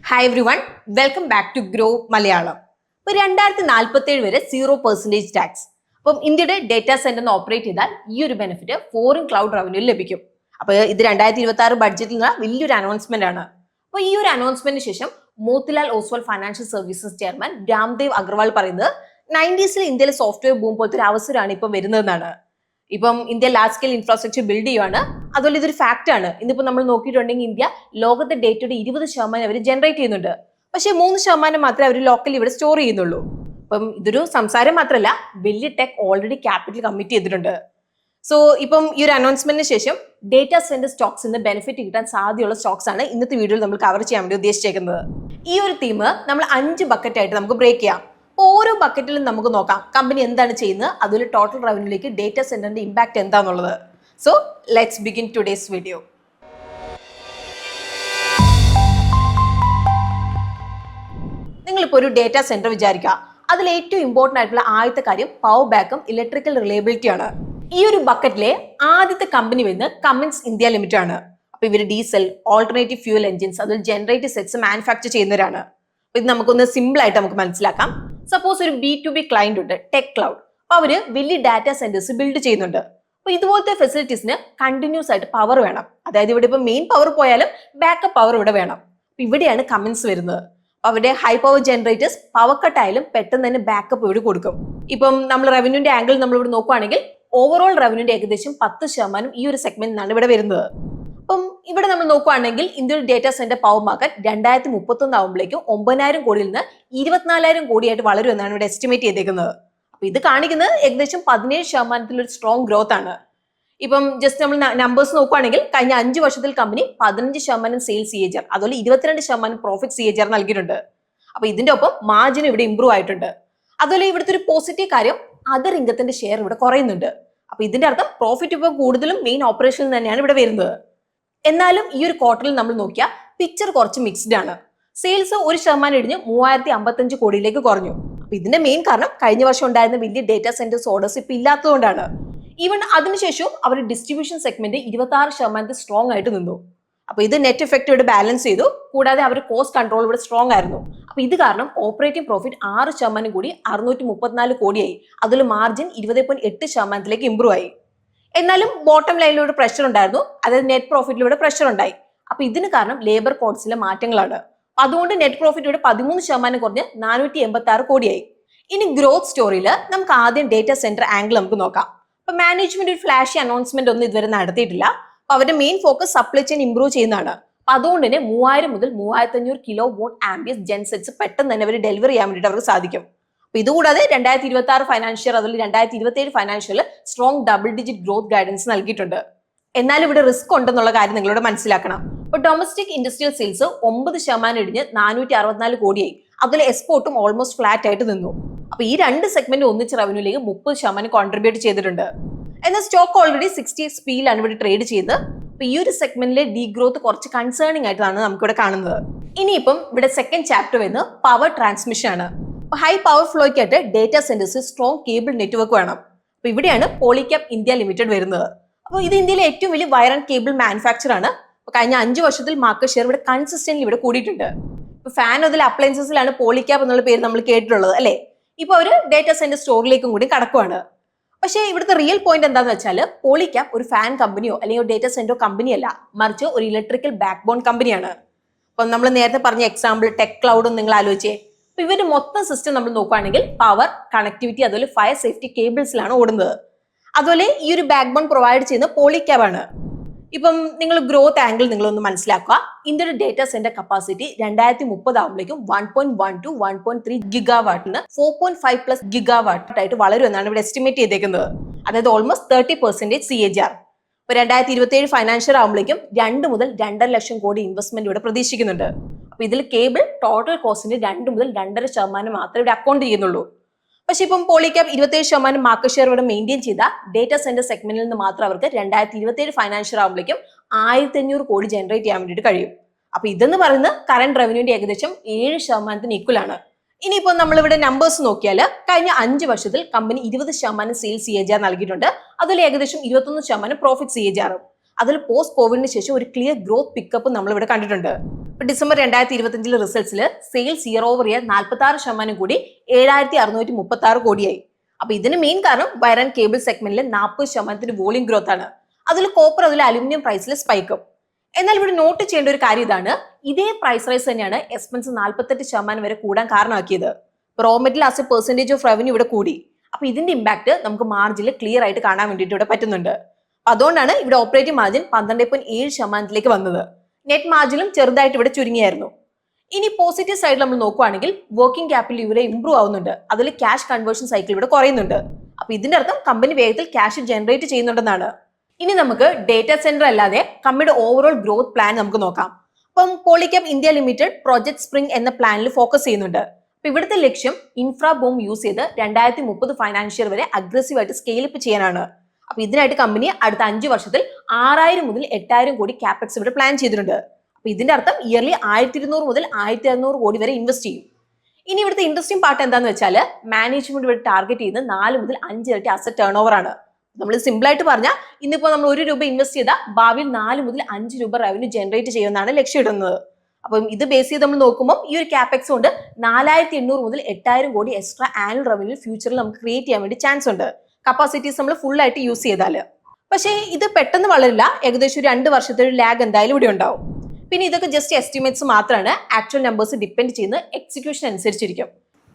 Hi everyone, welcome back to Grow Malayalam. ഇപ്പോൾ 2047 വരെ 0% tax. അപ്പം ഇന്ത്യയുടെ ഡേറ്റാ സെന്ററിന് ഓപ്പറേറ്റ് ചെയ്താൽ ഈ ഒരു ബെനിഫിറ്റ് ഫോറിൻ ക്ലൗഡ് റവന്യൂ ലഭിക്കും. അപ്പോൾ ഇത് 2026 ബഡ്ജറ്റിൽ നിന്ന് വലിയൊരു അനൗൺസ്മെന്റ് ആണ്. അപ്പോൾ ഈ ഒരു അനൗൺസ്മെന്റിന് ശേഷം Motilal Oswald financial services chairman Ramdev Agarwal പറയുന്നത് 90s ഇന്ത്യയിലെ സോഫ്റ്റ്വെയർ ബൂം പോലത്തെ ഒരു അവസരമാണ് ഇപ്പം വരുന്നതെന്നാണ്. ഇപ്പം India large scale infrastructure build ചെയ്യുവാണ്. അതുപോലെ ഇതൊരു ഫാക്ട് ആണ്. ഇന്നിപ്പോ നമ്മൾ നോക്കിയിട്ടുണ്ടെങ്കിൽ ഇന്ത്യ ലോകത്തെ ഡേറ്റയുടെ 20% അവർ ജനറേറ്റ് ചെയ്യുന്നുണ്ട്. പക്ഷേ 3% മാത്രമേ അവർ ലോക്കലി ഇവിടെ സ്റ്റോർ ചെയ്യുന്നുള്ളൂ. അപ്പം ഇതൊരു സംസാരം മാത്രമല്ല, വലിയ ടെക് ഓൾറെഡി ക്യാപിറ്റൽ കമ്മിറ്റ് ചെയ്തിട്ടുണ്ട്. സോ ഇപ്പം ഈ ഒരു അനൗൺസ്മെന്റിന് ശേഷം ഡേറ്റാ സെന്റർ സ്റ്റോക്സ് ഇന്ന് ബെനിഫിറ്റ് കിട്ടാൻ സാധ്യതയുള്ള സ്റ്റോക്സ് ആണ് ഇന്നത്തെ വീഡിയോയിൽ നമ്മൾ കവർ ചെയ്യാൻ വേണ്ടി ഉദ്ദേശിച്ചേക്കുന്നത്. ഈ ഒരു തീം നമ്മൾ 5 ബക്കറ്റ് ആയിട്ട് നമുക്ക് ബ്രേക്ക് ചെയ്യാം. ഓരോ ബക്കറ്റിലും നമുക്ക് നോക്കാം കമ്പനി എന്താണ് ചെയ്യുന്നത്, അതുപോലെ ടോട്ടൽ റവന്യൂലേക്ക് ഡേറ്റാ സെന്ററിന്റെ ഇമ്പാക്ട് എന്താണെന്നുള്ളത്. So let's begin today's video. നിങ്ങളിപ്പോൾ ഒരു ഡേറ്റാ സെന്റർ വിചാരിക്കുക. അതിൽ ഏറ്റവും ഇമ്പോർട്ടന്റ് ആയിട്ടുള്ള ആദ്യത്തെ കാര്യം പവർ ബാക്കും ഇലക്ട്രിക്കൽ റിലയബിലിറ്റി ആണ്. ഈ ഒരു ബക്കറ്റിലെ ആദ്യത്തെ കമ്പനി വരുന്നത് കമ്മിൻസ് ഇന്ത്യ ലിമിറ്റഡ് ആണ്. അപ്പൊ ഇവർ ഡീസൽ, ഓൾട്ടർനേറ്റീവ് ഫ്യൂൽ എഞ്ചിൻസ്, അതുപോലെ ജനറേറ്റീവ് സെറ്റ്സ് മാനുഫാക്ചർ ചെയ്യുന്നവരാണ്. ഇത് നമുക്കൊന്ന് സിമ്പിൾ ആയിട്ട് നമുക്ക് മനസ്സിലാക്കാം. സപ്പോസ് ഒരു B2B ക്ലയന്റ് ഉണ്ട്, ടെക് ക്ലൗഡ്. അപ്പൊ അവര് വലിയ ഡാറ്റാ സെന്റേഴ്സ് ബിൽഡ് ചെയ്യുന്നുണ്ട്. അപ്പൊ ഇതുപോലത്തെ ഫെസിലിറ്റീസിന് കണ്ടിന്യൂസ് ആയിട്ട് പവർ വേണം. അതായത് ഇവിടെ ഇപ്പൊ മെയിൻ പവർ പോയാലും ബാക്കപ്പ് പവർ ഇവിടെ വേണം. അപ്പൊ ഇവിടെയാണ് കമ്മിൻസ് വരുന്നത്. അവരുടെ high power generators power cut ആയാലും പെട്ടെന്ന് തന്നെ ബാക്കപ്പ് ഇവിടെ കൊടുക്കും. ഇപ്പം നമ്മൾ റവന്യൂന്റെ ആംഗിൾ നമ്മൾ ഇവിടെ നോക്കുവാണെങ്കിൽ ഓവറോൾ റവന്യൂന്റെ ഏകദേശം 10% ഈ ഒരു സെഗ്മെന്റിനാണ് ഇവിടെ വരുന്നത്. അപ്പം ഇവിടെ നമ്മൾ നോക്കുകയാണെങ്കിൽ ഇന്ത്യയുടെ ഡേറ്റാ സെന്റർ പവർ മാർക്കറ്റ് 2031 ആകുമ്പോഴേക്കും 9,000 കോടിയിൽ നിന്ന് 24,000 കോടിയായിട്ട് വളരും എന്നാണ് ഇവിടെ എസ്റ്റിമേറ്റ് ചെയ്തേക്കുന്നത്. അപ്പൊ ഇത് കാണിക്കുന്നത് ഏകദേശം 17% ഒരു സ്ട്രോങ് ഗ്രോത്ത് ആണ്. ഇപ്പം ജസ്റ്റ് നമ്മൾ നമ്പേഴ്സ് നോക്കുകയാണെങ്കിൽ കഴിഞ്ഞ 5 വർഷത്തിൽ കമ്പനി 15% സെയിൽസ് CAGR, അതുപോലെ 22% പ്രോഫിറ്റ് CAGR നൽകിയിട്ടുണ്ട്. അപ്പൊ ഇതിന്റെ ഒപ്പം മാർജിൻ ഇവിടെ ഇംപ്രൂവ് ആയിട്ടുണ്ട്. അതുപോലെ ഇവിടുത്തെ ഒരു പോസിറ്റീവ് കാര്യം, അതർ ഇൻകത്തിന്റെ ഷെയർ ഇവിടെ കുറയുന്നുണ്ട്. അപ്പൊ ഇതിന്റെ അർത്ഥം പ്രോഫിറ്റ് ഇപ്പം കൂടുതലും മെയിൻ ഓപ്പറേഷനിൽ തന്നെയാണ് ഇവിടെ വരുന്നത്. എന്നാലും ഈ ഒരു ക്വാർട്ടറിൽ നമ്മൾ നോക്കിയാൽ പിക്ചർ കുറച്ച് മിക്സ്ഡ് ആണ്. സെയിൽസ് 1% ഇടിഞ്ഞ് 3055 കോടിയിലേക്ക് കുറഞ്ഞു. അപ്പൊ ഇതിന്റെ മെയിൻ കാരണം കഴിഞ്ഞ വർഷം ഉണ്ടായിരുന്ന വലിയ ഡേറ്റാ സെന്റേഴ്സ് ഓർഡേഴ്സ് ഇപ്പൊ ഇല്ലാത്തതുകൊണ്ടാണ്. ഈവൻ അതിനുശേഷം അവർ ഡിസ്ട്രിബ്യൂഷൻ സെഗ്മെന്റ് 26% സ്ട്രോങ് ആയിട്ട് നിന്നു. അപ്പൊ ഇത് നെറ്റ് എഫക്റ്റ് ഇവിടെ ബാലൻസ് ചെയ്തു. കൂടാതെ അവർ കോസ്റ്റ് കൺട്രോൾ ഇവിടെ സ്ട്രോങ് ആയിരുന്നു. അപ്പൊ ഇത് കാരണം ഓപ്പറേറ്റിംഗ് പ്രോഫിറ്റ് 6% കൂടി 634 കോടിയായി. അതിൽ മാർജിൻ 20.8%ലേക്ക് ഇംപ്രൂവ് ആയി. എന്നാലും ബോട്ടം ലൈനിലൂടെ പ്രഷർ ഉണ്ടായിരുന്നു. അതായത് നെറ്റ് പ്രോഫിറ്റിലൂടെ പ്രഷർ ഉണ്ടായി. അപ്പൊ ഇതിന് കാരണം ലേബർ കോഡ്സിലെ മാറ്റങ്ങളാണ്. അതുകൊണ്ട് നെറ്റ് പ്രോഫിറ്റ് ഇവിടെ 13% കുറഞ്ഞ് 486 കോടിയായി. ഇനി ഗ്രോത്ത് സ്റ്റോറിയിൽ നമുക്ക് ആദ്യം ഡേറ്റാ സെന്റർ ആംഗിൾ നമുക്ക് നോക്കാം. അപ്പൊ മാനേജ്മെന്റ് ഒരു ഫ്ലാഷി അനൗൺസ്മെന്റ് ഒന്നും ഇതുവരെ നടത്തിയിട്ടില്ല. അപ്പൊ അവരുടെ main focus supply chain improve ചെയ്യുന്നതാണ്. അപ്പൊ അതുകൊണ്ട് തന്നെ 3000 മുതൽ 3500 കിലോ വോട്ട് ആംബിയസ് ജെൻസെറ്റ്സ് പെട്ടെന്ന് തന്നെ അവർ ഡെലിവറി ചെയ്യാൻ വേണ്ടിയിട്ട് അവർക്ക് സാധിക്കും. അപ്പൊ ഇതുകൂടാതെ 2026 ഫൈനാൻഷ്യൽ, അതുപോലെ 2027 financial strong double digit growth guidance നൽകിയിട്ടുണ്ട്. എന്നാൽ ഇവിടെ റിസ്ക് ഉണ്ടെന്നുള്ള കാര്യം നിങ്ങളോട് മനസ്സിലാക്കണം. ഇപ്പൊ ഡൊമസ്റ്റിക് ഇൻഡസ്ട്രിയൽ സെയിൽസ് 9% ഇടിഞ്ഞ് 464 കോടിയായി. അതുപോലെ എക്സ്പോർട്ടും ഓൾമോസ്റ്റ് ഫ്ലാറ്റ് ആയിട്ട് നിന്നു. അപ്പൊ ഈ 2 സെഗ്മെന്റ് ഒന്നിച്ച് റവന്യൂലേക്ക് 30% കോൺട്രിബ്യൂട്ട് ചെയ്തിട്ടുണ്ട്. എന്നാൽ സ്റ്റോക്ക് ഓൾറെഡി 60x P-യിലാണ് ഇവിടെ ട്രേഡ് ചെയ്തത്. അപ്പൊ ഈ ഒരു സെഗ്മെന്റിലെ ഡീ ഗ്രോത്ത് കുറച്ച് കൺസേണിംഗ് ആയിട്ടാണ് നമുക്കിവിടെ കാണുന്നത്. ഇനിയിപ്പം ഇവിടെ സെക്കൻഡ് ചാപ്റ്റർ വരുന്നത് പവർ ട്രാൻസ്മിഷൻ ആണ്. ഹൈ പവർ ഫ്ലോയ്ക്കായിട്ട് data centres strong cable network വേണം. അപ്പൊ ഇവിടെയാണ് പോളിക്യാപ് ഇന്ത്യ ലിമിറ്റഡ് വരുന്നത്. അപ്പോൾ ഇത് ഇന്ത്യയിലെ ഏറ്റവും വലിയ വയർ ആൻഡ് കേബിൾ മാനുഫാക്ചർ ആണ്. കഴിഞ്ഞ 5 വർഷത്തിൽ മാർക്കറ്റ് ഷെയർ ഇവിടെ കൺസിസ്റ്റന്റ്ലി ഇവിടെ കൂടിയിട്ടുണ്ട്. ഇപ്പൊ ഫാൻ അതിൽ അപ്ലയൻസസിലാണ് പോളിക്യാപ് എന്നുള്ള പേര് നമ്മൾ കേട്ടിട്ടുള്ളത് അല്ലേ. ഇപ്പൊ ഒരു ഡേറ്റാ സെന്റർ സ്റ്റോറിലേക്കും കൂടി കടക്കുവാണ്. പക്ഷേ ഇവിടുത്തെ റിയൽ പോയിന്റ് എന്താണെന്ന് വെച്ചാൽ പോളിക്യാപ് ഒരു ഫാൻ കമ്പനിയോ അല്ലെങ്കിൽ ഒരു ഡേറ്റാ സെന്റർ കമ്പനിയല്ല, മറിച്ച് ഒരു ഇലക്ട്രിക്കൽ ബാക്ക് ബോൺ കമ്പനിയാണ്. അപ്പൊ നമ്മൾ നേരത്തെ പറഞ്ഞ എക്സാമ്പിൾ ടെക് ക്ലൗഡും നിങ്ങൾ ആലോചിച്ചേ. അപ്പൊ ഇവരുടെ മൊത്തം സിസ്റ്റം നമ്മൾ നോക്കുകയാണെങ്കിൽ പവർ, കണക്ടിവിറ്റി, അതുപോലെ ഫയർ സേഫ്റ്റി കേബിൾസിലാണ് ഓടുന്നത്. അതുപോലെ ഈ ഒരു ബാക്ക് ബോൺ പ്രൊവൈഡ് ചെയ്യുന്ന പോളിക്യാബ് ആണ്. ഇപ്പം നിങ്ങൾ ഗ്രോത്ത് ആംഗിൾ നിങ്ങളൊന്ന് മനസ്സിലാക്കുക. ഇന്ത്യയുടെ ഡേറ്റാ സെന്റർ കപ്പാസിറ്റി 2030 ആകുമ്പോഴേക്കും 1.1 to 1.3 ഗിഗാവാട്ടിന് 4.5+ ഗിഗാവാട്ട് ആയിട്ട് വളരും എന്നാണ് ഇവിടെ എസ്റ്റിമേറ്റ് ചെയ്തേക്കുന്നത്. അതായത് ഓൾമോസ്റ്റ് 30% CAGR. ഇപ്പൊ 2027 ഫൈനാൻഷ്യൽ ആകുമ്പോഴേക്കും 2 മുതൽ 2.5 ലക്ഷം കോടി ഇൻവെസ്റ്റ്മെന്റ് ഇവിടെ പ്രതീക്ഷിക്കുന്നുണ്ട്. അപ്പൊ ഇതിൽ കേബിൾ ടോട്ടൽ കോസ്റ്റിന്റെ 2 മുതൽ 2.5% മാത്രമേ ഇവിടെ അക്കൗണ്ട് ചെയ്യുന്നുള്ളൂ. പക്ഷെ ഇപ്പം പോളിക്യാപ് 27% മാർക്കറ്റ് ഷെയർ ഇവിടെ മെയിൻറ്റെയിൻ ചെയ്ത ഡേറ്റാ സെന്റർ സെഗ്മെന്റിൽ നിന്ന് മാത്രം അവർക്ക് 2027 ഫൈനാൻഷ്യൽ ആകുമ്പോഴേക്കും 1500 കോടി ജനറേറ്റ് ചെയ്യാൻ വേണ്ടിയിട്ട് കഴിയും. അപ്പൊ ഇതെന്ന് പറയുന്നത് കറന്റ് റവന്യൂന്റെ ഏകദേശം 7% ഈക്വൽ ആണ്. ഇനിയിപ്പോൾ നമ്മളിവിടെ നമ്പേഴ്സ് നോക്കിയാൽ കഴിഞ്ഞ 5 വർഷത്തിൽ കമ്പനി 20% സെയിൽസ് CAGR നൽകിയിട്ടുണ്ട്. അതിൽ ഏകദേശം 21% പ്രോഫിറ്റ് CAGR. അതിൽ പോസ്റ്റ് കോവിഡിന് ശേഷം ഒരു ക്ലിയർ ഗ്രോത്ത് പിക്കപ്പ് നമ്മൾ ഇവിടെ കണ്ടിട്ടുണ്ട്. ഡിസംബർ 2025 റിസൾട്ട്സിൽ സെയിൽസ് ഇയർ ഓവർ ഇയർ 46% കൂടി 7,636 കോടിയായി. അപ്പൊ ഇതിന് മെയിൻ കാരണം വയർ ആൻഡ് കേബിൾ സെഗ്മെന്റിലെ 40% വോളിയം ഗ്രോത്ത് ആണ്. അതിൽ കോപ്പർ, അതിൽ അലുമിനിയം പ്രൈസിൽ സ്പൈക്കും. എന്നാൽ ഇവിടെ നോട്ട് ചെയ്യേണ്ട ഒരു കാര്യം ഇതാണ്, ഇതേ പ്രൈസ് റൈസ് തന്നെയാണ് എക്സ്പെൻസ് 48% വരെ കൂടാൻ കാരണമാക്കിയത്. Raw material as a percentage of revenue ഇവിടെ കൂടി. അപ്പൊ ഇതിന്റെ ഇമ്പാക്ട് നമുക്ക് മാർജിനിൽ ക്ലിയർ ആയിട്ട് കാണാൻ വേണ്ടിയിട്ട് ഇവിടെ പറ്റുന്നുണ്ട്. അതുകൊണ്ടാണ് ഇവിടെ ഓപ്പറേറ്റിംഗ് മാർജിൻ 12.7% വന്നത്. നെറ്റ് മാർജിനും ചെറുതായിട്ട് ഇവിടെ ചുരുങ്ങിയായിരുന്നു. ഇനി പോസിറ്റീവ് സൈഡിൽ നമ്മൾ നോക്കുവാണെങ്കിൽ വർക്കിംഗ് ക്യാപിറ്റൽ ഇവിടെ ഇംപ്രൂവ് ആവുന്നുണ്ട്. അതിൽ ക്യാഷ് കൺവേർഷൻ സൈക്കിൾ ഇവിടെ കുറയുന്നുണ്ട്. അപ്പൊ ഇതിന്റെ അർത്ഥം കമ്പനി വേഗത്തിൽ ക്യാഷ് ജനറേറ്റ് ചെയ്യുന്നുണ്ടെന്നാണ്. ഇനി നമുക്ക് ഡേറ്റാ സെന്റർ അല്ലാതെ കമ്പനിയുടെ ഓവറോൾ ഗ്രോത്ത് പ്ലാൻ നമുക്ക് നോക്കാം. അപ്പം Polycab India limited project spring എന്ന പ്ലാനിൽ ഫോക്കസ് ചെയ്യുന്നുണ്ട്. അപ്പൊ ഇവിടുത്തെ ലക്ഷ്യം ഇൻഫ്രാ ബൂം യൂസ് ചെയ്ത് 2030 ഫൈനാൻഷ്യൽ വരെ അഗ്രസീവായിട്ട് സ്കെയിലപ്പ് ചെയ്യാനാണ്. അപ്പൊ ഇതിനായിട്ട് കമ്പനി അടുത്ത 5 വർഷത്തിൽ 6,000 മുതൽ 8,000 കോടി ക്യാപെക്സ് ഇവിടെ പ്ലാൻ ചെയ്തിട്ടുണ്ട്. അപ്പൊ ഇതിന്റെ അർത്ഥം ഇയർലി 1,200 മുതൽ 1,600 കോടി വരെ ഇൻവെസ്റ്റ് ചെയ്യും. ഇനി ഇവിടുത്തെ ഇൻട്രസ്റ്റിംഗ് പാർട്ട് എന്താന്ന് വെച്ചാൽ മാനേജ്മെന്റ് ഇവിടെ ടാർഗറ്റ് ചെയ്യുന്നത് 4 മുതൽ 5 ഇരട്ടി അസറ്റ് ടേൺ ഓവർ ആണ്. നമ്മൾ സിമ്പിൾ ആയിട്ട് പറഞ്ഞാൽ ഇന്നിപ്പോ നമ്മൾ 1 രൂപ ഇൻവെസ്റ്റ് ചെയ്താൽ ഭാവിയിൽ 4 മുതൽ 5 രൂപ റവന്യൂ ജനറേറ്റ് ചെയ്യുമെന്നാണ് ലക്ഷ്യമിടുന്നത്. അപ്പം ഇത് ബേസ് ചെയ്ത് നമ്മൾ നോക്കുമ്പോൾ ഈ ഒരു ക്യാപെക്സ് കൊണ്ട് 4,800 മുതൽ 8,000 കോടി എക്സ്ട്രാ ആനുവൽ റവന്യൂ ഫ്യൂച്ചറിൽ നമുക്ക് ക്രിയേറ്റ് ചെയ്യാൻ വേണ്ടി ചാൻസ് ഉണ്ട്, കപ്പാസിറ്റീസ് നമ്മൾ ഫുൾ ആയിട്ട് യൂസ് ചെയ്താൽ. പക്ഷേ ഇത് പെട്ടെന്ന് വളരില്ല. ഏകദേശം 2 വർഷത്തെ ഒരു ലാഗ് എന്തായാലും ഇവിടെ ഉണ്ടാവും. പിന്നെ ഇതൊക്കെ ജസ്റ്റ് എസ്റ്റിമേറ്റ്സ് മാത്രമാണ്. ആക്ച്വൽ നമ്പേഴ്സ് ഡിപ്പെൻഡ് ചെയ്യുന്ന എക്സിക്യൂഷൻ അനുസരിച്ചിരിക്കും.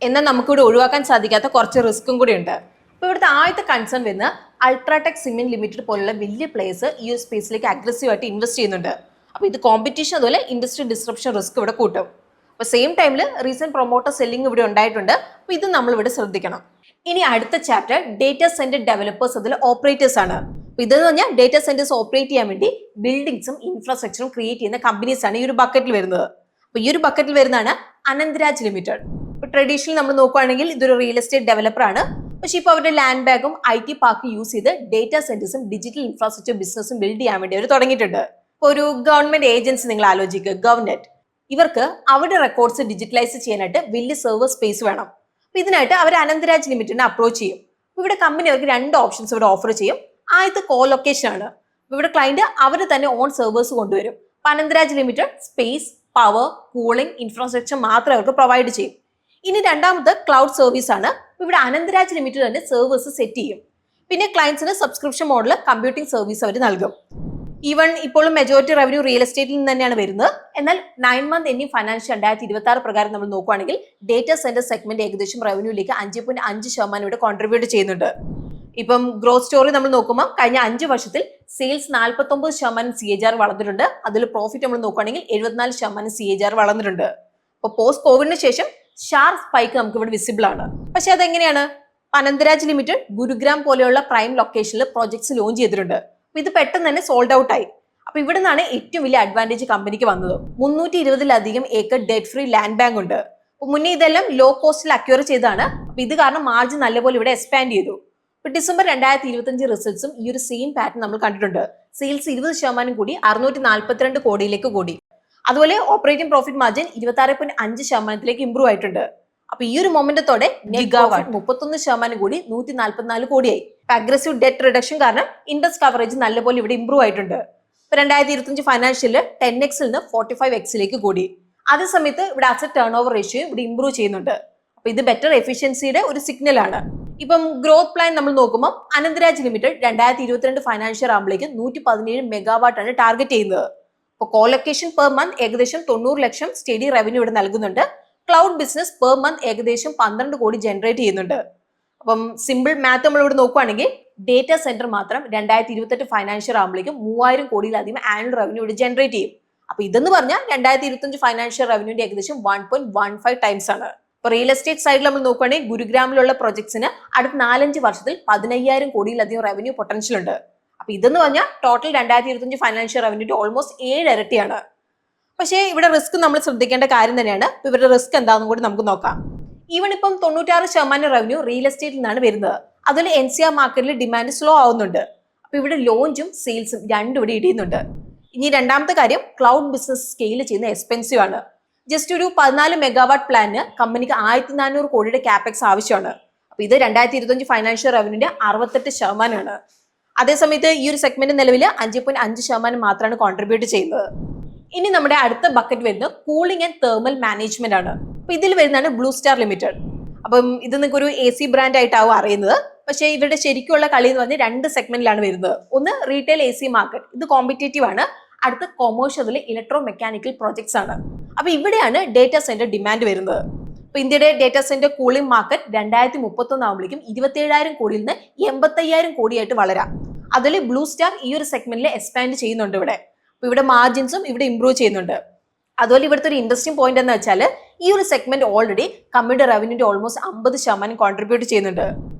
എന്നാൽ നമുക്കിവിടെ ഒഴിവാക്കാൻ സാധിക്കാത്ത കുറച്ച് റിസ്ക്കും കൂടി ഉണ്ട്. അപ്പോൾ ഇവിടുത്തെ ആദ്യത്തെ കൺസേൺ വരുന്ന അൾട്രാടെക് സിമെന്റ് ലിമിറ്റഡ് പോലുള്ള വലിയ പ്ലേയേഴ്സ് ഈ ഒരു സ്പേസിലേക്ക് അഗ്രസീവായിട്ട് ഇൻവെസ്റ്റ് ചെയ്യുന്നുണ്ട്. അപ്പോൾ ഇത് കോമ്പറ്റീഷൻ അതുപോലെ ഇൻഡസ്ട്രി ഡിസ്റപ്ഷൻ റിസ്ക് ഇവിടെ കൂട്ടും. അപ്പോൾ സെയിം ടൈമിൽ റീസെന്റ് പ്രൊമോട്ടർ സെല്ലിംഗ് ഇവിടെ ഉണ്ടായിട്ടുണ്ട്. അപ്പോൾ ഇത് നമ്മൾ ഇവിടെ ശ്രദ്ധിക്കണം. ഇനി അടുത്ത ചാപ്റ്റർ ഡേറ്റാ സെന്റർ ഡെവലപ്പേഴ്സ് അതിൽ ഓപ്പറേറ്റേഴ്സ് ആണ്. ഇതെന്ന് പറഞ്ഞാൽ ഡേറ്റാ സെന്റേഴ്സ് ഓപ്പറേറ്റ് ചെയ്യാൻ വേണ്ടി ബിൽഡിംഗ്സും ഇൻഫ്രാസ്ട്രക്ചറും ക്രിയേറ്റ് ചെയ്യുന്ന കമ്പനീസ് ആണ് ഈ ഒരു ബക്കറ്റിൽ വരുന്നത്. അപ്പൊ ഈ ഒരു ബക്കറ്റിൽ വരുന്നതാണ് അനന്തരാജ് ലിമിറ്റഡ്. ഇപ്പൊ ട്രഡീഷണലി നമ്മൾ നോക്കുകയാണെങ്കിൽ ഇതൊരു റിയൽ എസ്റ്റേറ്റ് ഡെവലപ്പർ ആണ്. പക്ഷേ ഇപ്പോൾ അവരുടെ ലാൻഡ് ബാഗും IT പാർക്കും യൂസ് ചെയ്ത് ഡേറ്റാ സെന്റേഴ്സും ഡിജിറ്റൽ ഇൻഫ്രാസ്ട്രക്ചർ ബിസിനസ്സും ബിൽഡ് ചെയ്യാൻ വേണ്ടി അവർ തുടങ്ങിയിട്ടുണ്ട്. ഇപ്പോൾ ഒരു ഗവൺമെന്റ് ഏജൻസി നിങ്ങൾ ആലോചിക്കുക, ഗവൺനെറ്റ്. ഇവർക്ക് അവരുടെ റെക്കോർഡ്സ് ഡിജിറ്റലൈസ് ചെയ്യാനായിട്ട് വലിയ സെർവർ സ്പേസ് വേണം. അപ്പൊ ഇതിനായിട്ട് അവർ അനന്തരാജ് ലിമിറ്റഡിനെ അപ്രോച്ച് ചെയ്യും. ഇവിടെ കമ്പനി അവർക്ക് 2 ഓപ്ഷൻസ് ഇവിടെ ഓഫർ ചെയ്യും. ആദ്യത്തെ കോ ലൊക്കേഷൻ ആണ്. ഇവിടെ ക്ലയന്റ് അവർ തന്നെ ഓൺ സെർവേഴ്സ് കൊണ്ടുവരും. Anantraj limited space, power, cooling, infrastructure മാത്രമേ അവർക്ക് പ്രൊവൈഡ് ചെയ്യും. ഇനി രണ്ടാമത് ക്ലൗഡ് സർവീസ് ആണ്. ഇവിടെ അനന്തരാജ് ലിമിറ്റഡ് തന്നെ സെർവേഴ്സ് സെറ്റ് ചെയ്യും. പിന്നെ ക്ലയൻസിന് സബ്സ്ക്രിപ്ഷൻ മോഡൽ കമ്പ്യൂട്ടിംഗ് സർവീസ് അവർ നൽകും. ഈവൻ ഇപ്പോഴും മെജോറിറ്റി റവന്യൂ റിയൽ എസ്റ്റേറ്റിൽ നിന്ന് തന്നെയാണ് വരുന്നത്. എന്നാൽ 9 മന്ത് എൻഡിംഗ് ഫൈനാൻഷ്യൽ 2026 പ്രകാരം നമ്മൾ നോക്കുകയാണെങ്കിൽ ഡേറ്റാ സെന്റർ സെഗ്മെന്റ് ഏകദേശം റവന്യൂലേക്ക് 5.5% ഇവിടെ കോൺട്രിബ്യൂട്ട് ചെയ്യുന്നുണ്ട്. ഇപ്പം ഗ്രോത്ത് സ്റ്റോറി നമ്മൾ നോക്കുമ്പോൾ കഴിഞ്ഞ 5 വർഷത്തിൽ സെയിൽസ് 49% CAGR വളർന്നിട്ടുണ്ട്. അതിൽ പ്രോഫിറ്റ് നമ്മൾ നോക്കുകയാണെങ്കിൽ 74% CAGR വളർന്നിട്ടുണ്ട്. അപ്പോൾ പോസ്റ്റ് കോവിഡിന് ശേഷം ഷാർപ്പ് സ്പൈക്ക് നമുക്ക് ഇവിടെ വിസിബിൾ ആണ്. പക്ഷെ അതെങ്ങനെയാണ്? അനന്തരാജ് ലിമിറ്റഡ് ഗുരുഗ്രാം പോലെയുള്ള പ്രൈം ലൊക്കേഷനിൽ പ്രോജക്ട്സ് ലോഞ്ച് ചെയ്തിട്ടുണ്ട്. അപ്പൊ ഇത് പെട്ടെന്ന് തന്നെ സോൾഡ് ഔട്ട് ആയി. അപ്പൊ ഇവിടെ നിന്നാണ് ഏറ്റവും വലിയ അഡ്വാൻറ്റേജ് കമ്പനിക്ക് വന്നത്. 320-ലധികം acre debt free land bank ഉണ്ട്. അപ്പൊ മുന്നേ ഇതെല്ലാം ലോ കോസ്റ്റിൽ അക്വയർ ചെയ്താണ്. അപ്പൊ ഇത് കാരണം മാർജിൻ നല്ലപോലെ ഇവിടെ എക്സ്പാൻഡ് ചെയ്തു. ഡിസംബർ 2025 റിസൾട്ട്സും ഈ ഒരു സെയിം പാറ്റേൺ നമ്മൾ കണ്ടിട്ടുണ്ട്. സെയിൽസ് 20% കൂടി 642 കോടിയിലേക്ക് കൂടി. അതുപോലെ ഓപ്പറേറ്റിംഗ് പ്രോഫിറ്റ് മാർജിൻ 26.5%ലേക്ക് ഇംപ്രൂവ് ആയിട്ടുണ്ട്. അപ്പൊ ഈ ഒരു മൊമെന്റത്തോടെ നെറ്റ് പ്രോഫിറ്റ് 31% കൂടി 144 കോടിയായി. അഗ്രസീവ് ഡെറ്റ് റിഡക്ഷൻ കാരണം ഇൻട്രസ്റ്റ് കവറേജ് നല്ലപോലെ ഇവിടെ ഇംപ്രൂവ് ആയിട്ടുണ്ട്. 2025 ഫൈനാൻഷ്യലിൽ 10x-ൽ നിന്ന് 45x-ലേക്ക് കൂടി. അതേസമയത്ത് ഇവിടെ അസറ്റ് ടേൺ ഓവർ റേഷ്യോ ഇവിടെ ഇംപ്രൂവ് ചെയ്യുന്നുണ്ട്. അപ്പൊ ഇത് ബെറ്റർ എഫിഷ്യൻസിയുടെ ഒരു സിഗ്നൽ ആണ്. ഇപ്പം ഗ്രോത്ത് പ്ലാൻ നമ്മൾ നോക്കുമ്പോൾ അനന്തരാജ് ലിമിറ്റഡ് 2022 ഫൈനാൻഷ്യൽ ആകുമ്പോഴേക്ക് 117 മെഗാവാട്ട് ആണ് ടാർഗറ്റ് ചെയ്യുന്നത്. അപ്പോൾ കോലൊക്കേഷൻ പെർ മന്ത് ഏകദേശം 90 ലക്ഷം സ്റ്റഡി റവന്യൂ ഇവിടെ നൽകുന്നുണ്ട്. ക്ലൗഡ് ബിസിനസ് പെർ മന്ത് ഏകദേശം 12 കോടി ജനറേറ്റ് ചെയ്യുന്നുണ്ട്. അപ്പം സിമ്പിൾ മാത്ത് നമ്മൾ ഇവിടെ നോക്കുകയാണെങ്കിൽ ഡേറ്റാ സെന്റർ മാത്രം 2028 ഫൈനാൻഷ്യൽ ആകുമ്പോഴേക്കും 3000 കോടിയിലധികം ആനുവൽ റവന്യൂ ഇവിടെ ജനറേറ്റ് ചെയ്യും. അപ്പൊ ഇതെന്ന് പറഞ്ഞാൽ 2025 ഫൈനാൻഷ്യൽ റവന്യൂന്റെ ഏകദേശം 1.15 ടൈംസ് ആണ്. ഇപ്പൊ റിയൽ എസ്റ്റേറ്റ് സൈഡിൽ നമ്മൾ നോക്കുകയാണെങ്കിൽ ഗുരുഗ്രാമിലുള്ള പ്രൊജക്ട്സിന് അടുത്ത 4-5 വർഷത്തിൽ 15,000 കോടിയിലധികം റവന്യൂ പൊട്ടൻഷ്യൽ ഉണ്ട്. അപ്പൊ ഇതെന്ന് പറഞ്ഞാൽ ടോട്ടൽ 2025 ഫൈനാൻഷ്യൽ റവന്യൂന്റെ ഓൾമോസ്റ്റ് 7 ഇരട്ടിയാണ്. പക്ഷേ ഇവിടെ റിസ്ക് നമ്മൾ ശ്രദ്ധിക്കേണ്ട കാര്യം തന്നെയാണ്. ഇവരുടെ റിസ്ക് എന്താണെന്നും കൂടി നമുക്ക് നോക്കാം. ഈവൻ ഇപ്പം 96% റവന്യൂ റിയൽ എസ്റ്റേറ്റിൽ നിന്നാണ് വരുന്നത്. അതിൽ NCR മാർക്കറ്റിൽ ഡിമാൻഡ് സ്ലോ ആവുന്നുണ്ട്. അപ്പൊ ഇവിടെ ലോഞ്ചും സെയിൽസും രണ്ടും ഇവിടെ ഇടിയുന്നുണ്ട്. ഇനി രണ്ടാമത്തെ കാര്യം ക്ലൗഡ് ബിസിനസ് സ്കെയിൽ ചെയ്യുന്ന എക്സ്പെൻസീവ് ആണ്. ജസ്റ്റ് ഒരു 14 മെഗാവാട്ട് പ്ലാന് കമ്പനിക്ക് 1400 കോടിയുടെ ക്യാപെക്സ് ആവശ്യമാണ്. അപ്പൊ ഇത് 2025 ഫൈനാൻഷ്യൽ റവന്യൂന്റെ 68% ആണ്. അതേസമയത്ത് ഈ ഒരു സെഗ്മെന്റ് നിലവിൽ 5.5% മാത്രമാണ് കോൺട്രിബ്യൂട്ട് ചെയ്യുന്നത്. ഇനി നമ്മുടെ അടുത്ത ബക്കറ്റ് വരുന്നത് കൂളിംഗ് ആൻഡ് തേർമൽ മാനേജ്മെന്റ് ആണ്. അപ്പൊ ഇതിൽ വരുന്നതാണ് ബ്ലൂ സ്റ്റാർ ലിമിറ്റഡ്. അപ്പം ഇത് നിങ്ങൾക്ക് ഒരു AC ബ്രാൻഡ് ആയിട്ടാവും അറിയുന്നത്. പക്ഷേ ഇവരുടെ ശരിക്കുള്ള കളി എന്ന് പറഞ്ഞാൽ 2 സെഗ്മെന്റിലാണ് വരുന്നത്. ഒന്ന് റീറ്റെയിൽ AC മാർക്കറ്റ്, ഇത് കോമ്പറ്റേറ്റീവ് ആണ്. അടുത്ത കൊമേഴ്ഷ്യൽ ഇലക്ട്രോ മെക്കാനിക്കൽ പ്രോജക്ട്സ് ആണ്. അപ്പൊ ഇവിടെയാണ് ഡേറ്റാ സെന്റർ ഡിമാൻഡ് വരുന്നത്. അപ്പൊ ഇന്ത്യയുടെ ഡേറ്റാ സെന്റർ കൂളിംഗ് മാർക്കറ്റ് 2031 ആകുമ്പോഴേക്കും 27,000 കോടിയിൽ നിന്ന് 85,000 കോടിയായിട്ട് വളരാം. അതിൽ ബ്ലൂ സ്റ്റാർ ഈ ഒരു സെഗ്മെന്റിൽ എക്സ്പാൻഡ് ചെയ്യുന്നുണ്ട് ഇവിടെ. അപ്പൊ ഇവിടെ മാർജിൻസും ഇവിടെ ഇംപ്രൂവ് ചെയ്യുന്നുണ്ട്. അതുപോലെ ഇവിടുത്തെ ഒരു ഇൻട്രസ്റ്റിംഗ് പോയിന്റ് എന്ന് വെച്ചാൽ ഈ ഒരു സെഗ്മെന്റ് ഓൾറെഡി കമ്പനിയുടെ റവന്യൂന്റെ ഓൾമോസ്റ്റ് 50% കോൺട്രിബ്യൂട്ട് ചെയ്യുന്നുണ്ട്.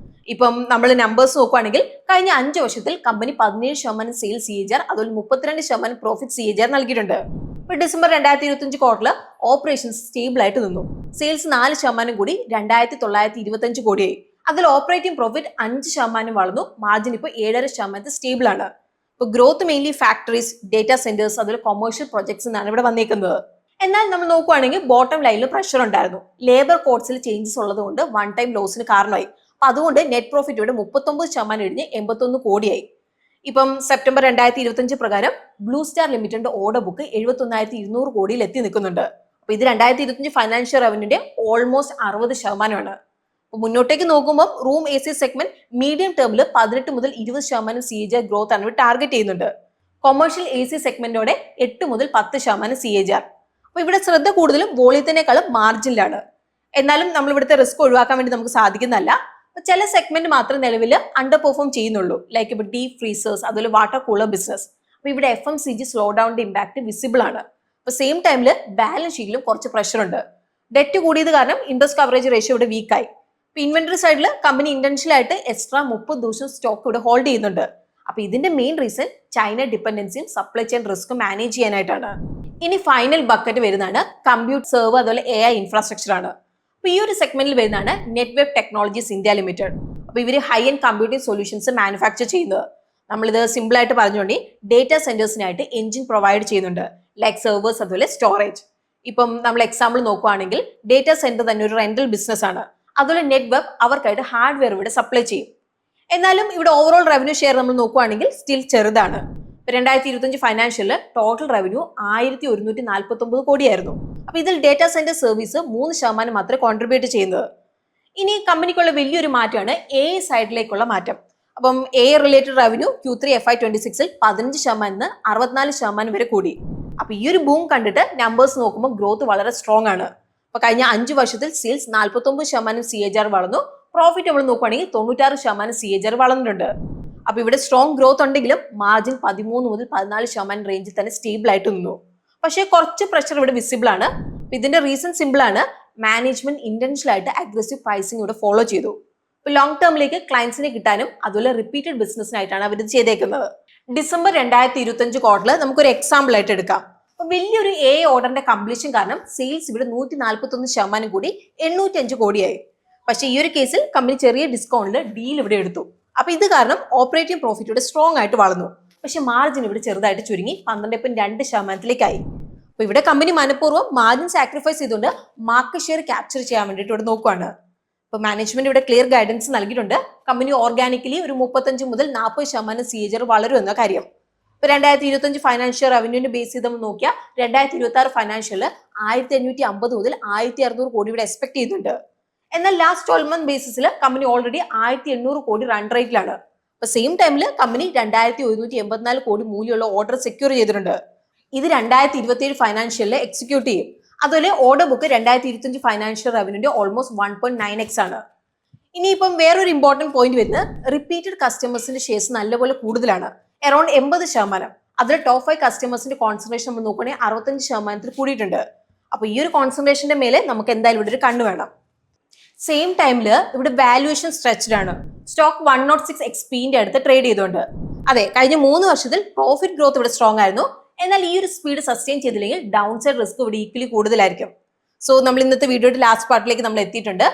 ഇപ്പം നമ്മൾ നമ്പേഴ്സ് നോക്കുകയാണെങ്കിൽ കഴിഞ്ഞ 5 വർഷത്തിൽ കമ്പനി 17% സെയിൽസ് CAGR, അതുപോലെ 32% പ്രോഫിറ്റ് CAGR നൽകിയിട്ടുണ്ട്. ഇപ്പൊ ഡിസംബർ 2025 ക്വാർട്ടറിൽ ഓപ്പറേഷൻസ് സ്റ്റേബിൾ ആയിട്ട് നിന്നു. സെയിൽസ് 4% കൂടി 2,925 കോടിയായി. അതിൽ ഓപ്പറേറ്റിംഗ് പ്രോഫിറ്റ് 5% വളർന്നു. മാർജിൻ ഇപ്പോൾ 7.5% സ്റ്റേബിൾ ആണ്. ഇപ്പൊ growth mainly factories, data centres, അതുപോലെ കൊമേഴ്ഷ്യൽ പ്രൊജക്ട്സ് എന്നാണ് ഇവിടെ വന്നേക്കുന്നത്. എന്നാൽ നമ്മൾ നോക്കുകയാണെങ്കിൽ ബോട്ടം ലൈനിൽ പ്രഷർ ഉണ്ടായിരുന്നു. ലേബർ കോഡ്സിൽ ചേഞ്ചസ് ഉള്ളതുകൊണ്ട് 1 ടൈം ലോസിന് കാരണമായി. അപ്പൊ അതുകൊണ്ട് നെറ്റ് പ്രോഫിറ്റ് ഇവിടെ 39% ഇടിഞ്ഞ് 81 കോടിയായി. ഇപ്പം സെപ്റ്റംബർ 2025 പ്രകാരം ബ്ലൂ സ്റ്റാർ ലിമിറ്റഡിന്റെ ഓർഡർ ബുക്ക് 71,200 കോടിയിൽ എത്തി നിൽക്കുന്നുണ്ട്. അപ്പൊ ഇത് 2025 ഫൈനാൻഷ്യൽ റവന്യൂന്റെ ഓൾമോസ്റ്റ് 60%. അപ്പൊ മുന്നോട്ടേക്ക് നോക്കുമ്പോൾ റൂം AC സെഗ്മെന്റ് മീഡിയം ടേമിൽ 18 മുതൽ 20% CAGR ഗ്രോത്ത് ആണ് ടാർഗറ്റ് ചെയ്യുന്നുണ്ട്. കൊമേഴ്ഷ്യൽ AC സെഗ്മെന്റോടെ 8 മുതൽ 10% CAGR. അപ്പൊ ഇവിടെ ശ്രദ്ധ കൂടുതലും വോളിയത്തിനേക്കാളും മാർജിനിലാണ്. എന്നാലും നമ്മൾ ഇവിടുത്തെ റിസ്ക് ഒഴിവാക്കാൻ വേണ്ടി നമുക്ക് സാധിക്കുന്നതല്ല. ചില സെഗ്മെന്റ് മാത്രം നിലവിൽ അണ്ടർ പെർഫോം ചെയ്യുന്നുള്ളൂ. ലൈക്ക് ഇപ്പോൾ ഡീപ് ഫ്രീസേഴ്സ്, അതുപോലെ വാട്ടർ കൂളർ ബിസിനസ്. അപ്പൊ ഇവിടെ FMCG സ്ലോ ഡൗണിന്റെ ഇമ്പാക്ട് വിസിബിൾ ആണ്. അപ്പൊ സെയിം ടൈമിൽ ബാലൻസ് ഷീറ്റിലും കുറച്ച് പ്രഷർ ഉണ്ട്. ഡെറ്റ് കൂടിയത് കാരണം ഇൻട്രസ്റ്റ് കവറേജ് റേഷ്യോ ഇവിടെ വീക്കായി. ഇപ്പൊ ഇൻവെന്ററി സൈഡിൽ കമ്പനി ഇന്റൻഷ്യൽ ആയിട്ട് എക്സ്ട്രാ 30 ദിവസം സ്റ്റോക്ക് ഇവിടെ ഹോൾഡ് ചെയ്യുന്നുണ്ട്. അപ്പൊ ഇതിന്റെ മെയിൻ റീസൺ ചൈന ഡിപ്പെൻഡൻസിയും സപ്ലൈ ചെയിൻ റിസ്ക്കും മാനേജ് ചെയ്യാനായിട്ടാണ്. ഇനി ഫൈനൽ ബക്കറ്റ് വരുന്നതാണ് കമ്പ്യൂട്ട് സെർവർ, അതുപോലെ AI ഇൻഫ്രാസ്ട്രക്ചർ ആണ്. അപ്പൊ ഈ ഒരു സെഗ്മെന്റിൽ വരുന്നതാണ് നെറ്റ്വെബ് ടെക്നോളജീസ് ഇന്ത്യ ലിമിറ്റഡ്. അപ്പൊ ഇവര് high end computing solutions manufacture ചെയ്യുന്നത്. നമ്മളിത് സിമ്പിൾ ആയിട്ട് പറഞ്ഞുകൊണ്ട് ഡേറ്റാ സെന്റേഴ്സിനായിട്ട് എഞ്ചിൻ പ്രൊവൈഡ് ചെയ്യുന്നുണ്ട്, ലൈക്ക് സെർവേഴ്സ്, അതുപോലെ സ്റ്റോറേജ്. ഇപ്പം നമ്മൾ എക്സാമ്പിൾ നോക്കുകയാണെങ്കിൽ ഡേറ്റാ സെന്റർ തന്നെ ഒരു റെന്റൽ ബിസിനസ് ആണ്. അതുപോലെ നെറ്റ്വെബ് അവർക്കായിട്ട് ഹാർഡ്വെയർ ഇവിടെ സപ്ലൈ ചെയ്യും. എന്നാലും ഇവിടെ ഓവറോൾ റവന്യൂ ഷെയർ നമ്മൾ നോക്കുകയാണെങ്കിൽ സ്റ്റിൽ ചെറുതാണ്. 2025 ഫൈനാൻഷ്യലിൽ ടോട്ടൽ റവന്യൂ 1,149 കോടിയായിരുന്നു. അപ്പൊ ഇതിൽ ഡേറ്റാ സെന്റർ സർവീസ് 3% മാത്രമേ കോൺട്രിബ്യൂട്ട് ചെയ്യുന്നത്. ഇനി കമ്പനിക്കുള്ള വലിയൊരു മാറ്റമാണ് AI സൈഡിലേക്കുള്ള മാറ്റം. അപ്പം AI related revenue Q3 FY26 15% 64% വരെ കൂടി. അപ്പൊ ഈ ഒരു ബൂം കണ്ടിട്ട് നമ്പേഴ്സ് നോക്കുമ്പോൾ ഗ്രോത്ത് വളരെ സ്ട്രോങ് ആണ്. അപ്പൊ കഴിഞ്ഞ 5 വർഷത്തിൽ സെയിൽസ് 49% CAGR വളർന്നു. പ്രോഫിറ്റ് നമ്മൾ നോക്കുകയാണെങ്കിൽ 96% CAGR വളർന്നിട്ടുണ്ട്. അപ്പൊ ഇവിടെ സ്ട്രോങ് ഗ്രോത്ത് ഉണ്ടെങ്കിലും മാർജിൻ 13 മുതൽ 14% റേഞ്ചിൽ തന്നെ സ്റ്റേബിൾ ആയിട്ട് നിന്നു. പക്ഷേ കുറച്ച് പ്രഷർ ഇവിടെ വിസിബിൾ ആണ്. ഇതിന്റെ റീസൺ സിമ്പിൾ ആണ്. മാനേജ്മെന്റ് ഇന്റൻഷ്യൽ ആയിട്ട് അഗ്രസീവ് പ്രൈസിംഗ് ഇവിടെ ഫോളോ ചെയ്തു. ഇപ്പൊ ലോങ് ടേമിലേക്ക് ക്ലയൻസിനെ കിട്ടാനും അതുപോലെ റിപ്പീറ്റഡ് ബിസിനസ്സിനായിട്ടാണ് അവർ ഇത് ചെയ്തേക്കുന്നത്. ഡിസംബർ 2025 ക്വാർട്ടറിൽ നമുക്കൊരു എക്സാമ്പിൾ ആയിട്ട് എടുക്കാം. അപ്പൊ വലിയൊരു AI ഓർഡറിന്റെ കംപ്ലീഷൻ കാരണം സെയിൽസ് ഇവിടെ 141% കൂടി 805 കോടിയായി. പക്ഷേ ഈ ഒരു കേസിൽ കമ്പനി ചെറിയ ഡിസ്കൗണ്ടിൽ ഡീൽ ഇവിടെ എടുത്തു. അപ്പൊ ഇത് കാരണം ഓപ്പറേറ്റിംഗ് പ്രോഫിറ്റ് ഇവിടെ സ്ട്രോങ് ആയിട്ട് വളർന്നു. പക്ഷെ മാർജിൻ ഇവിടെ ചെറുതായിട്ട് ചുരുങ്ങി 12.2%. അപ്പൊ ഇവിടെ കമ്പനി മനഃപൂർവ്വം മാർജിൻ സാക്രിഫൈസ് ചെയ്തുകൊണ്ട് മാർക്കറ്റ് ഷെയർ ക്യാപ്ചർ ചെയ്യാൻ വേണ്ടിയിട്ട് ഇവിടെ നോക്കുകയാണ്. ഇപ്പൊ മാനേജ്മെന്റ് ഇവിടെ ക്ലിയർ ഗൈഡൻസ് നൽകിയിട്ടുണ്ട്. കമ്പനി ഓർഗാനിക്കലി ഒരു 35 മുതൽ 40% CAGR വളരും എന്ന കാര്യം. ഇപ്പൊ 2025 ഫൈനാൻഷ്യൽ റവന്യൂവിന്റെ ബേസ് ചെയ്ത് നമ്മൾ നോക്കിയാൽ 2026 ഫൈനാൻഷ്യല് 1,550 മുതൽ 1,600 കോടി ഇവിടെ എക്സ്പെക്ട് ചെയ്യുന്നുണ്ട്. എന്നാൽ ലാസ്റ്റ് 12 മന്ത് ബേസിസിൽ കമ്പനി ഓൾറെഡി 1,800 കോടി റൺ റേറ്റിലാണ്. അപ്പൊ സെയിം ടൈമിൽ കമ്പനി 2,184 കോടി മൂല്യമുള്ള ഓർഡർ സെക്യൂർ ചെയ്തിട്ടുണ്ട്. ഇത് 2027 ഫൈനാൻഷ്യലിൽ എക്സിക്യൂട്ട് ചെയ്യും. അതുപോലെ ഓർഡർ ബുക്ക് 2025 ഫൈനാൻഷ്യൽ റവന്യൂന്റെ ഓൾമോസ്റ്റ് 1.9x ആണ്. ഇനിയിപ്പം വേറൊരു ഇമ്പോർട്ടന്റ് പോയിന്റ് വരുന്നത് റിപ്പീറ്റഡ് കസ്റ്റമേഴ്സിന്റെ ഷെയർസ് നല്ലപോലെ കൂടുതലാണ്, അറൌണ്ട് 80%. അതിൽ ടോപ്പ് 5 കസ്റ്റമേഴ്സിന്റെ കോൺസെൻട്രേഷൻ നമ്മൾ നോക്കുകയാണെങ്കിൽ 65% കൂടിയിട്ടുണ്ട്. അപ്പൊ ഈ ഒരു കോൺസെൻട്രേഷന്റെ മേലെ നമുക്ക് എന്തായാലും ഇവിടെ ഒരു കണ്ണു വേണം. സെയിം ടൈമിൽ ഇവിടെ വാല്യുവേഷൻ സ്ട്രെച്ച്ഡ് ആണ്. സ്റ്റോക്ക് 106 XPന്റെ അടുത്ത് ട്രേഡ് ചെയ്തുകൊണ്ട്. അതെ, കഴിഞ്ഞ 3 വർഷത്തിൽ പ്രോഫിറ്റ് ഗ്രോത്ത് ഇവിടെ സ്ട്രോങ് ആയിരുന്നു. എന്നാൽ ഈ ഒരു സ്പീഡ് സസ്റ്റെയിൻ ചെയ്തില്ലെങ്കിൽ ഡൗൺ സൈഡ് റിസ്ക് ഇവിടെ ഈക്വലി കൂടുതലായിരിക്കും. സോ നമ്മൾ ഇന്നത്തെ വീഡിയോയുടെ ലാസ്റ്റ് പാർട്ടിലേക്ക് നമ്മൾ എത്തിയിട്ടുണ്ട്.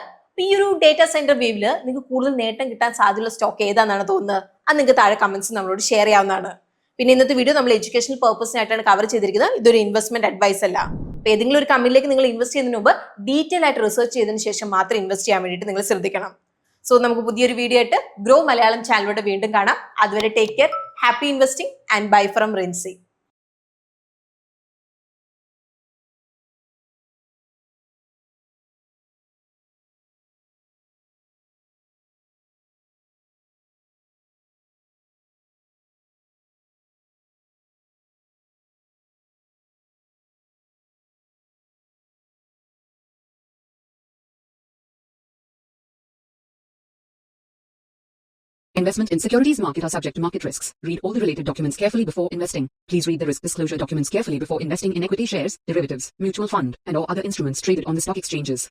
ഈ ഒരു ഡേറ്റാ സെന്റർ വേവില് നിങ്ങൾക്ക് കൂടുതൽ നേട്ടം കിട്ടാൻ സാധ്യതയുള്ള സ്റ്റോക്ക് ഏതാണെന്നാണ് തോന്നുന്നത്? അത് നിങ്ങൾക്ക് താഴെ കമന്റ്സ് നമ്മളോട് ഷെയർ ചെയ്യാവുന്നതാണ്. പിന്നെ ഇന്നത്തെ വീഡിയോ നമ്മൾ എഡ്യൂക്കേഷണൽ പർപ്പസിനായിട്ടാണ് കവർ ചെയ്തിരിക്കുന്നത്. ഇതൊരു ഇൻവെസ്റ്റ്മെന്റ് അഡ്വൈസ് അല്ല. അപ്പൊ ഏതെങ്കിലും ഒരു കമ്പനിയിലേക്ക് നിങ്ങൾ ഇൻവെസ്റ്റ് ചെയ്യുന്നതിന് മുമ്പ് ഡീറ്റെയിൽ ആയിട്ട് റിസർച്ച് ചെയ്തതിനു ശേഷം മാത്രം ഇൻവെസ്റ്റ് ചെയ്യാൻ വേണ്ടിയിട്ട് നിങ്ങൾ ശ്രദ്ധിക്കണം. സോ നമുക്ക് പുതിയൊരു വീഡിയോ ആയിട്ട് ഗ്രോ മലയാളം ചാനലിലൂടെ വീണ്ടും കാണാം. അതുവരെ take care, happy investing and bye from Rincy. Investment in securities market are subject to market risks. Read all the related documents carefully before investing. Please read the risk disclosure documents carefully before investing in equity shares, derivatives, mutual fund, and or other instruments traded on the stock exchanges.